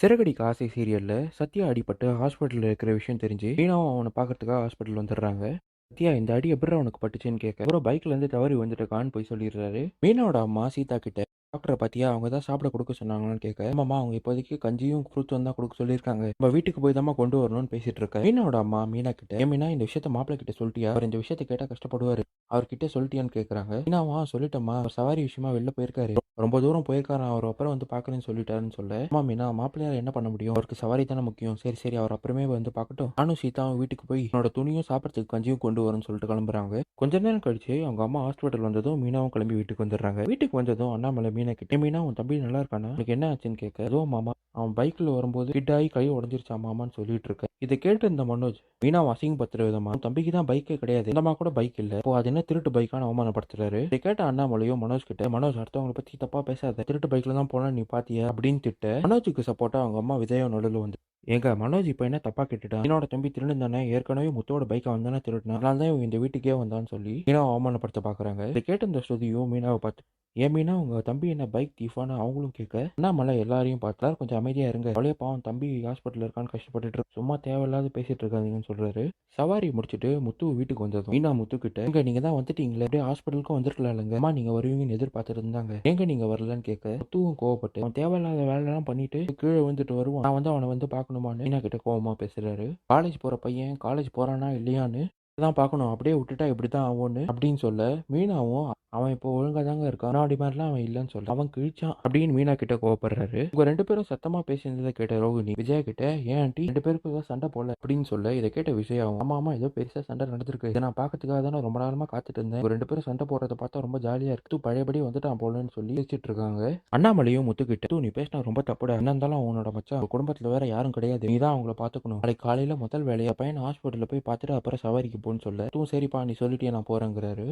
சிறகடிக்க ஆசை சீரியல்ல சத்யா அடிபட்டு ஹாஸ்பிட்டல்ல இருக்கிற விஷயம் தெரிஞ்சு மீனாவும் அவனை பார்க்கறதுக்காக ஹாஸ்பிட்டல் வந்துடுறாங்க. சத்யா இந்த அடி எப்படி அவனுக்கு பட்டுச்சுன்னு கேட்க அப்புறம் பைக்ல இருந்து தவறி வந்துட்டு போய் சொல்லிடுறாரு. மீனாவோட அம்மா சீதா கிட்ட டாக்டரை பாத்தியா அவங்க தான் சாப்பிட கொடுக்க சொன்னாங்களான்னு கேட்க ஆமாம்மா அவங்க இப்போதைக்கு கஞ்சியும் ஃப்ரூட்ஸும் தான் கொடுக்க சொல்லியிருக்காங்க. நம்ம வீட்டுக்கு போய் தான் கொண்டு வரணும்னு பேசிட்டு இருக்க மீனாவோட அம்மா மீனா கிட்ட ஏன் மீனா இந்த விஷயத்த மாப்பிள்ளை கிட்ட சொல்லிட்டியா, அவர் இந்த விஷயத்த கேட்டா கஷ்டப்படுவாரு, அவர்கிட்ட சொல்லிட்டியான்னு கேட்குறாங்க. மீனாவா சொல்லிட்டம்மா, அவர் சவாரி விஷயமா வெளில போயிருக்காரு, ரொம்ப தூரம் போயிருக்காரு, அவர் அப்புறம் வந்து பார்க்குறேன்னு சொல்லிட்டாருன்னு சொல்ல அம்மா மீனா மாப்பிள்ளையார் என்ன பண்ண முடியும், அவருக்கு சவாரி தானே முக்கியம், சரி சரி அவர் அப்புறமே வந்து பார்க்கட்டும், நானும் சீதாவும் வீட்டுக்கு போய் என்னோட துணியும் சாப்பிட்றதுக்கு கஞ்சியும் கொண்டு வரும்னு சொல்லிட்டு கிளம்புறாங்க. கொஞ்ச நேரம் கழிச்சு அவங்க அம்மா ஹாஸ்பிட்டல் வந்ததும் மீனாவும் கிளம்பி வீட்டுக்கு வந்துடுறாங்க. வீட்டுக்கு வந்ததும் அண்ணாமலை மீனா கிட்ட மீனா உன் தம்பி நல்லா இருக்கானா, எனக்கு என்ன ஆச்சுன்னு கேட்க அதுவும் மாமா அவன் பைக்கில் வரும்போது ஹிட் ஆகி கை உடஞ்சிருச்சா மாமான்னு சொல்லிட்டு இருக்க. இதை கேட்டு இருந்த மனோஜ் மீனா அசிங்கப்படுத்துற விதமா தம்பிக்கு தான் பைக்கே கிடையாது, இந்தமா கூட பைக் இல்ல, இப்போ அது என்ன திருட்டு பைக்கான அவமானப்படுத்துறாரு. இதை கேட்ட அண்ணாமலையும் மனோஜ் கிட்ட மனோஜ் அடுத்தவங்களை பத்தி தப்பா பேசாத, திருட்டு பைக்ல தான் போனா நீ பாத்தியா அப்படின்னு திட்ட மனோஜுக்கு சப்போர்ட்டா அவங்க அம்மா விஜயா நடுவில் வந்து ஏங்க மனோஜ் இப்போ என்ன தப்பா கேட்டுட்டான், என்னோட தம்பி திருடன் தானே, ஏற்கனவே முத்தோட பைக் அவன் தானே திருடினா, அதனால தான் இவன் இந்த வீட்டுக்கே வந்தான்னு சொல்லி மீனாவை அவமானப்படுத்த பாக்குறாங்க. இதை கேட்ட இந்த ஸ்ருதியும் மீனாவை பார்த்து ஏன் மீனா உங்க தம்பி என்ன பைக் தீஃபான்னு அவங்களும் கேட்க அண்ணாமலை எல்லாரையும் பார்த்தா கொஞ்சம் அமைதியா இருங்க, அவளே பாவம் தம்பி ஹாஸ்பிட்டல் இருக்கான்னு கஷ்டப்பட்டுட்டு இருக்கு, சும்மா தேவையில்லாத பேசிட்டு இருக்காதீங்கன்னு சொல்றாரு. சவாரி முடிச்சுட்டு முத்து வீட்டுக்கு வந்ததும் மீனா முத்து கிட்ட எங்க நீங்க தான் வந்துட்டீங்களே, அப்படியே ஹாஸ்பிட்டலுக்கும் வந்திருக்கலாம் இல்லைங்க, அம்மா நீங்க வருவீங்கன்னு எதிர்பார்த்துட்டு இருந்தாங்க, எங்க நீங்க வரலன்னு கேட்க முத்துவும் கோவப்பட்டு அவன் தேவையில்லாத வேலைலாம் பண்ணிட்டு கீழே வந்துட்டு வருவான், நான் வந்து அவனை வந்து பார்க்கணுமான்னு மீனா கிட்ட கோவமா பேசுறாரு. காலேஜ் போற பையன் காலேஜ் போறானா இல்லையான்னு தான் பார்க்கணும், அப்படியே விட்டுட்டா இப்படி தான் ஆகும்னு அப்படின்னு சொல்ல மீனாவும் அவன் இப்போ ஒழுங்கா தாங்க இருக்கான், முன்னாடி மாதிரிலாம் அவன் இல்லைன்னு சொல்ல அவன் கிழிச்சான் அப்படின்னு மீனா கிட்ட கோவப்படுறாரு. உங்க ரெண்டு பேரும் சத்தமா பேசியிருந்ததை கேட்ட ரோகிணி விஜயா கிட்ட ஏன் ஆண்டி ரெண்டு பேருக்கும் ஏதோ சண்டை போல அப்படின்னு சொல்ல இதை கேட்ட விஜயாவும் ஆமா ஆமா ஏதோ பெருசா சண்டை நடந்திருக்கு, இதை நான் பார்க்கறதுக்காக தானே ரொம்ப நேரமா காத்துட்டு இருந்தேன், உங்க ரெண்டு பேரும் சண்டை போடுறத பார்த்தா ரொம்ப ஜாலியா இருக்கு, பழையபடி வந்துட்டான் போலன்னு சொல்லி பேசிட்டு இருக்காங்க. அண்ணாமலையும் முத்துக்கிட்ட நீ பேசினா ரொம்ப தப்புடா, என்ன இருந்தாலும் அவனோட மச்சான் உங்க குடும்பத்துல வேற யாரும் கிடையாது, நீ தான் அவங்கள பாத்துக்கணும், நாளைக்கு காலையில முதல் வேலையா பையன் ஹாஸ்பிட்டல்ல போய் பார்த்துட்டு அப்புறம் சவாரிக்கு போன்னு சொல்ல சரிப்பா நீ சொல்லிட்டே நான் போறேங்கிறாரு.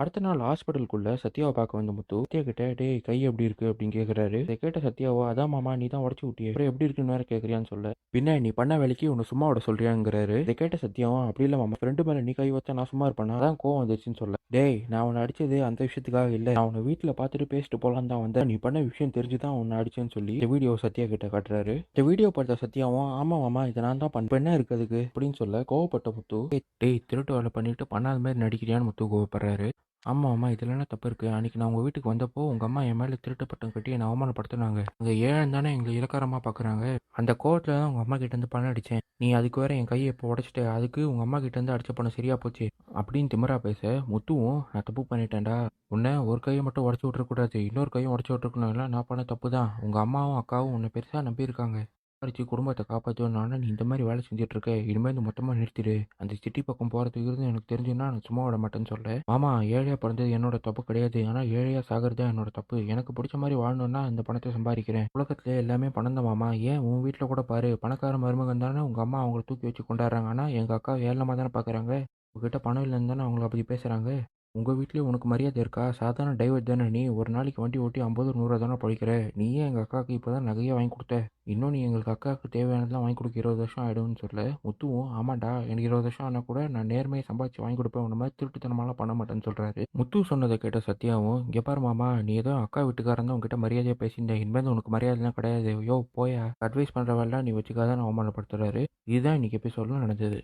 அடுத்த நாள் ஹாஸ்பிட்டலுக்குள்ள சத்யாவை பார்க்க வந்த முத்து சத்யா கிட்ட டேய் கை எப்படி இருக்கு அப்படின்னு கேட்குறாரு. இதை கேட்ட சத்யாவோ அதான் மாமா நீ தான் உடச்சு விட்டியே, அப்புறம் எப்படி இருக்குன்னு வேற கேட்குறியான்னு சொல்ல பின்ன நீ பண்ண வேலைக்கு உன்னை சும்மா விட சொல்றியாங்கிறாரு. இதை கேட்ட சத்யாவும் அப்படி இல்லை மாமா, ஃப்ரெண்டு மேலே நீ கை வச்சா நான் சும்மா இருப்பேனா, அதான் கோவம் வந்துச்சுன்னு சொல்ல டேய் நான் உன்னை அடிச்சது அந்த விஷயத்துக்காக இல்லை, நான் உன்னை வீட்டில் பார்த்துட்டு பேசிட்டு போகலான்னு தான் வந்தேன், நீ பண்ண விஷயம் தெரிஞ்சு தான் உன்னை அடிச்சேன்னு சொல்லி இந்த வீடியோ சத்யா கிட்ட காட்டுறாரு. இந்த வீடியோ பார்த்த சத்யாவும் ஆமா மாமா இதை நான் தான் பண்ண என்ன இருக்கிறதுக்கு அப்படின்னு சொல்ல கோவப்பட்ட முத்து டேய் திருட்டு வேலை பண்ணிட்டு பண்ணாத மாதிரி நடிக்கிறியான்னு முத்து கோவப்படுறாரு. ஆமா ஆமா இதுல என்ன தப்பு இருக்கு, அன்னைக்கு நான் உங்க வீட்டுக்கு வந்தப்போ உங்க அம்மா என் மேல திருட்டு பட்டம் கட்டி என்னை அவமானப்படுத்தினாங்க, அங்க ஏன் தானே எங்களை இலக்காரமா பாக்குறாங்க, அந்த கோவத்துல தான் உங்க அம்மா கிட்ட இருந்து பணம் அடிச்சேன், நீ அதுக்கு வேற என் கையை இப்போ உடைச்சிட்ட, அதுக்கு உங்க அம்மா கிட்ட இருந்து அடிச்ச பணம் சரியா போச்சு அப்படின்னு திமிரா பேச முத்துவும் நான் தப்பு பண்ணிட்டேன்டா, உன்னை ஒரு கையை மட்டும் உடச்சு விட்டுறக்கூடாது இன்னொரு கையும் உடச்சு விட்டுருக்கணும், இல்லை நான் பண்ண தப்பு தான், உங்க அம்மாவும் அக்காவும் உன்னை பெருசா நம்பியிருக்காங்க, படிச்சு குடும்பத்தை காப்பாற்றணும்னா நீ இந்த மாதிரி வேலை செஞ்சுட்டு இருக்க, இனிமேல் இந்த மொத்தமாக நிறுத்திடு, அந்த சிட்டி பக்கம் போகிறதுக்கு இருந்து எனக்கு தெரிஞ்சுன்னா நான் சும்மா விட மாட்டேன்னு சொல்ல மாமா ஏழையாக பிறந்தது என்னோட தப்பு கிடையாது, ஆனால் ஏழையாக சாகிறது தான் என்னோட தப்பு, எனக்கு பிடிச்ச மாதிரி வாழணும்னா இந்த பணத்தை சம்பாதிக்கிறேன், உலகத்துல எல்லாமே பணம் தான் மாமா, ஏன் உன் வீட்டில் கூட பாரு பணக்கார மருமகன் தானே உங்கள் அம்மா அவங்கள தூக்கி வச்சு கொண்டாடுறாங்க, ஆனால் எங்கள் அக்கா ஏழமாக தானே பார்க்குறாங்க, உங்ககிட்ட பணம் இல்லைன்னு தானே அவங்கள அப்படி பேசுகிறாங்க, உங்கள் வீட்லேயும் உனக்கு மரியாதை இருக்கா, சாதாரண டிரைவர் தானே நீ, ஒரு நாளைக்கு வண்டி ஓட்டி 50 100 தானே பழிக்கிற, நீயே எங்கள் அக்காவுக்கு இப்போ தான் நகையை வாங்கி கொடுத்த, இன்னும் நீ எங்களுக்கு அக்காவுக்கு தேவையானதெல்லாம் வாங்கி கொடுக்க 20 வருஷம் ஆகிடும்னு சொல்ல முத்துவும் ஆமாண்டா எனக்கு 20 வருஷம் ஆனால் கூட நான் நேர்மையை சம்பாதிச்சு வாங்கி கொடுப்பேன், உன்ன மாதிரி திருட்டுத்தனமாலாம் பண்ண மாட்டேன்னு சொல்கிறாரு. முத்து சொன்னதை கேட்ட சத்யாவும் இங்கே பாரு மாமா நீ ஏதோ அக்கா வீட்டுக்காரன் தான் உங்ககிட்ட மரியாதையாக பேசியிருந்தேன், இனிமேல் உனக்கு மரியாதைலாம் கிடையாது, யோ போயா அட்வைஸ் பண்ணுற வேலை நீ வச்சுக்காதான் அவமானப்படுத்துறாரு. இதுதான் இன்னைக்கு எபிசோட்லாம் நடந்தது.